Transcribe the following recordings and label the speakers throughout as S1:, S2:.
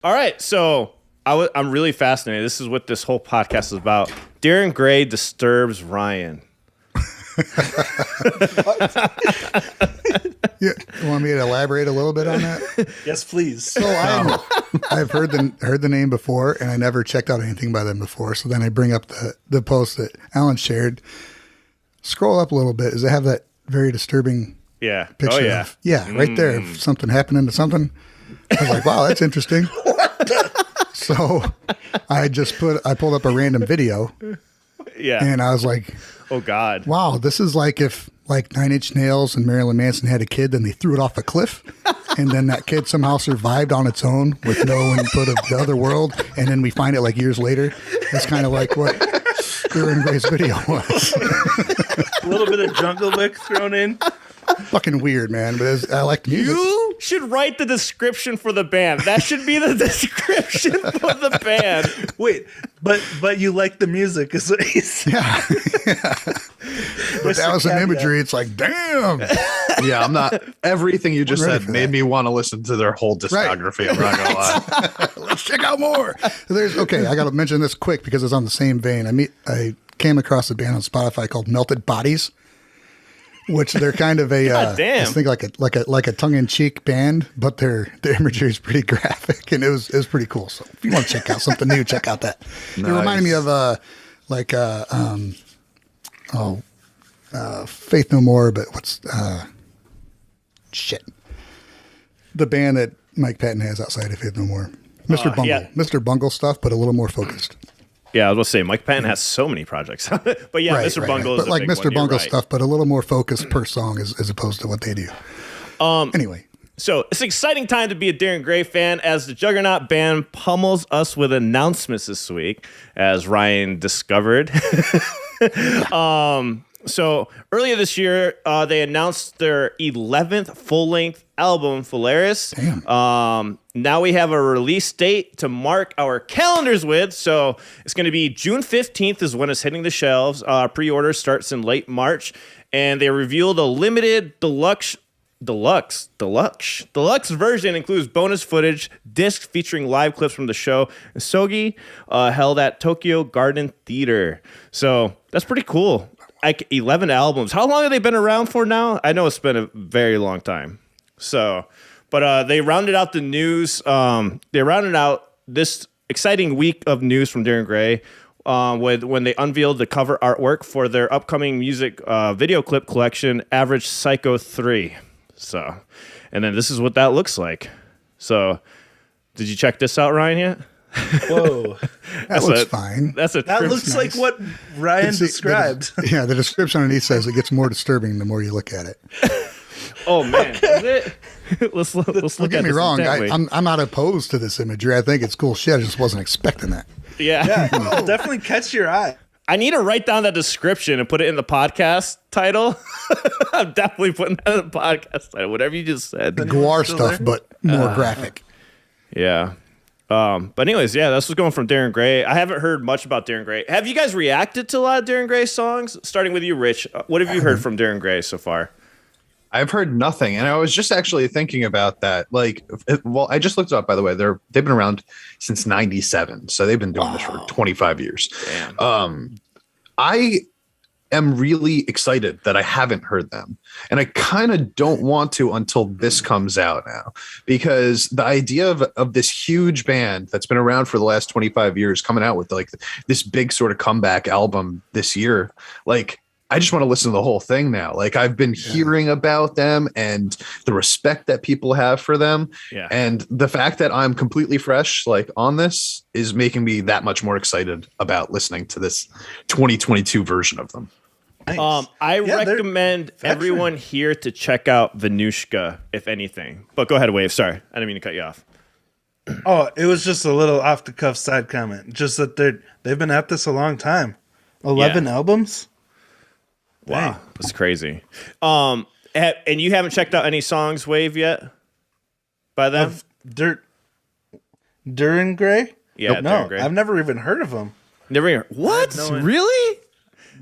S1: All right, so I'm really fascinated. This is what this whole podcast is about. Darren Gray disturbs Ryan.
S2: Yeah, you want me to elaborate a little bit on that?
S3: Yes, please.
S2: So I've heard the name before, and I never checked out anything by them before. So then I bring up the post that Alan shared. Scroll up a little bit. Does it have that very disturbing picture?
S1: Oh, yeah.
S2: Right there. If something happening to something. I was like, wow, that's interesting. So I pulled up a random video.
S1: Yeah.
S2: And I was like,
S1: oh, God.
S2: Wow, this is like if like 9 Inch Nails and Marilyn Manson had a kid, then they threw it off a cliff. And then that kid somehow survived on its own with no input of the other world. And then we find it like years later. That's kind of like what Darren Gray's video was.
S3: A little bit of Jungle Book thrown in.
S2: Fucking weird, man. But I like the music.
S1: You should write the description for the band. That should be the description for the band.
S3: Wait, but you like the music, is what he said.
S2: Yeah. But that was an imagery. It's like, damn.
S4: Yeah, I'm not. Everything you just said made me want to listen to their whole discography. Right. I'm not gonna lie.
S2: Let's check out more. I got to mention this quick because it's on the same vein. I came across a band on Spotify called Melted Bodies, which they're kind of a
S1: God damn.
S2: I think like a tongue-in-cheek band, but their imagery is pretty graphic, and it was pretty cool. So if you want to check out something new, check out that. Nice. It reminded me of Faith No More, but what's the band that Mike Patton has outside of Faith No More, Mr. Bungle,
S1: yeah.
S2: Mr. Bungle stuff, but a little more focused.
S1: Yeah, I was going to say, Mike Patton has so many projects. But yeah, Mr. Bungle is
S2: but like
S1: big
S2: Mr.
S1: one.
S2: Bungle
S1: You're right.
S2: stuff, but a little more focused per song as opposed to what they do. Anyway.
S1: So it's an exciting time to be a Darren Gray fan as the Juggernaut band pummels us with announcements this week, as Ryan discovered. So earlier this year, they announced their 11th full-length album, Polaris.
S2: Damn.
S1: Now we have a release date to mark our calendars with. So it's going to be June 15th is when it's hitting the shelves. Pre-order starts in late March. And they revealed a limited deluxe version. Includes bonus footage, discs featuring live clips from the show Sogi, held at Tokyo Garden Theater. So that's pretty cool. Like 11 albums. How long have they been around for now? I know it's been a very long time. So, but they rounded out the news. They rounded out this exciting week of news from Darren Gray when they unveiled the cover artwork for their upcoming music video clip collection, Average Psycho 3. So, and then this is what that looks like. So, did you check this out, Ryan, yet?
S3: Whoa.
S2: That looks fine.
S1: That
S3: looks like what Ryan described.
S2: The description underneath says it gets more disturbing the more you look at it.
S1: Oh, man. Is it? let's look
S2: Don't get me wrong. I'm not opposed to this imagery. I think it's cool shit. I just wasn't expecting that.
S1: Yeah.
S3: It'll definitely catch your eye.
S1: I need to write down that description and put it in the podcast title. I'm definitely putting that in the podcast title, whatever you just said.
S2: The Guar stuff, but more graphic.
S1: Yeah. But anyways, yeah, this was going from Darren Gray. I haven't heard much about Darren Gray. Have you guys reacted to a lot of Darren Gray songs? Starting with you, Rich. What have you heard from Darren Gray so far?
S4: I've heard nothing, and I was just actually thinking about that. Like, well, I just looked it up, by the way. They've been around since '97, so they've been doing this for 25 years.
S1: Damn.
S4: I am really excited that I haven't heard them, and I kind of don't want to until this comes out now, because the idea of this huge band that's been around for the last 25 years coming out with like this big sort of comeback album this year, like, I just want to listen to the whole thing now. Like, I've been hearing about them and the respect that people have for them.
S1: Yeah.
S4: And the fact that I'm completely fresh, like, on this is making me that much more excited about listening to this 2022 version of them.
S3: Nice.
S1: I recommend everyone here to check out Venushka, if anything. But go ahead, Wave. Sorry. I didn't mean to cut you off.
S3: Oh, it was just a little off the cuff side comment. Just that they've been at this a long time. 11 albums?
S1: Wow, that's crazy. And you haven't checked out any songs, Wave, yet? By them?
S3: Darren Gray?
S1: Yeah,
S3: no,
S1: Darren Gray.
S3: I've never even heard of him.
S1: Never even. What? Really?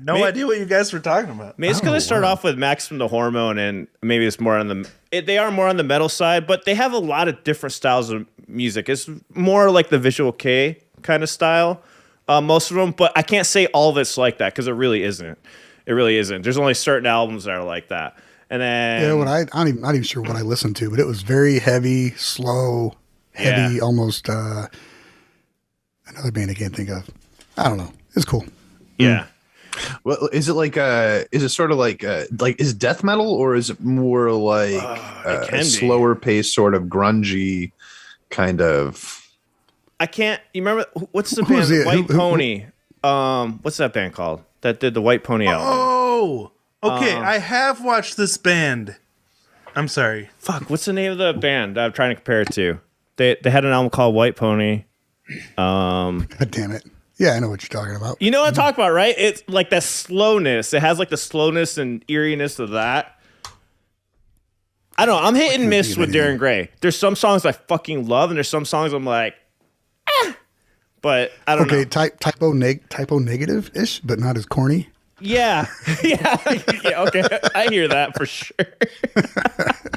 S3: No idea what you guys were talking about.
S1: Maybe it's because I start off with Maximum the Hormone, and maybe it's more on they are more on the metal side, but they have a lot of different styles of music. It's more like the Visual K kind of style, most of them. But I can't say all of it's like that because it really isn't. It really isn't. There's only certain albums that are like that. And then
S2: I'm not even sure what I listened to, but it was very heavy, slow, heavy, almost. Another band I can't think of. I don't know. It's cool.
S1: Yeah.
S4: Well, is it like is it sort of like is it death metal, or is it more like a slower pace, sort of grungy kind of?
S1: I can't. You remember what's the band? White Pony. What's that band called that did the White Pony album?
S3: Oh, okay. I have watched this band. I'm sorry.
S1: Fuck. What's the name of the band I'm trying to compare it to? They had an album called White Pony.
S2: God damn it. Yeah, I know what you're talking about.
S1: You know what I'm talking about, right? It's like that slowness. It has like the slowness and eeriness of that. I don't know. I'm hit and miss with Darren Gray. There's some songs I fucking love, and there's some songs I'm like, but I don't know.
S2: Okay, typo negative-ish, but not as corny.
S1: Yeah. yeah. Okay. I hear that for sure.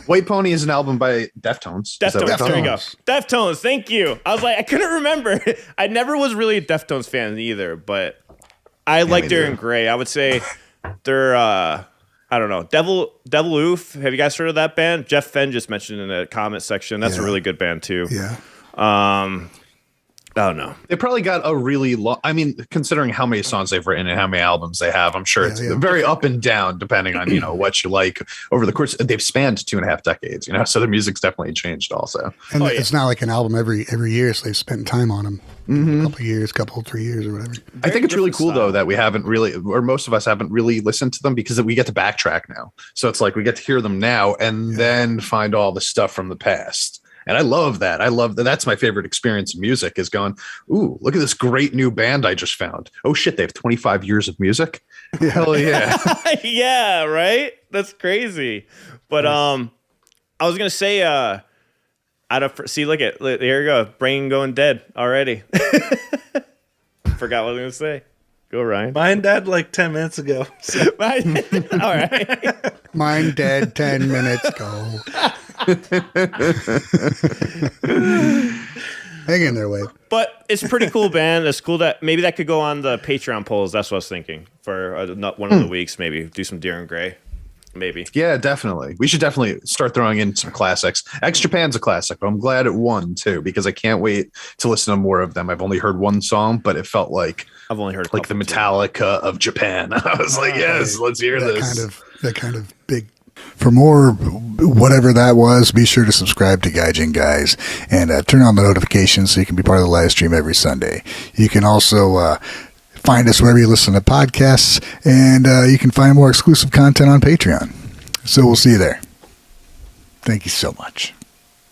S4: White Pony is an album by Deftones.
S1: Deftones. There you go. Deftones. Thank you. I was like, I couldn't remember. I never was really a Deftones fan either, but I like Darren Gray. I would say they're, I don't know, Devil Oof. Have you guys heard of that band? Jeff Fenn just mentioned in the comment section. That's a really good band too.
S2: Yeah.
S1: Oh no.
S4: They probably got a really long. I mean, considering how many songs they've written and how many albums they have, I'm sure it's very up and down depending on what you like over the course. They've spanned 2.5 decades, so the music's definitely changed also.
S2: And it's not like an album every year, so they've spent time on them. A couple years, 3 years or whatever.
S4: I think it's really cool though that we haven't really, or most of us haven't really listened to them because we get to backtrack now. So it's like we get to hear them now and then find all the stuff from the past. And I love that. That's my favorite experience in music is going, ooh, look at this great new band I just found. Oh shit, they have 25 years of music. Hell yeah.
S1: Yeah, right? That's crazy. But I was gonna say there you go. Brain going dead already. Forgot what I was gonna say. Go, Ryan.
S3: Mine died like 10 minutes ago. So.
S1: All right.
S2: Mine dead 10 minutes ago. Hang in there, Wade.
S1: But it's a pretty cool band. It's cool that maybe that could go on the Patreon polls. That's what I was thinking for one of the weeks. Maybe do some Darren Gray. Maybe.
S4: Yeah, definitely. We should definitely start throwing in some classics. X Japan's a classic, but I'm glad it won too because I can't wait to listen to more of them. I've only heard one song, but it felt like
S1: I've only heard
S4: like the Metallica of Japan. I was like, yes, let's hear this.
S2: That kind of big. For more whatever that was, be sure to subscribe to Gaijin Guys and turn on the notifications so you can be part of the live stream every Sunday. You can also find us wherever you listen to podcasts, and you can find more exclusive content on Patreon. So we'll see you there. Thank you so much.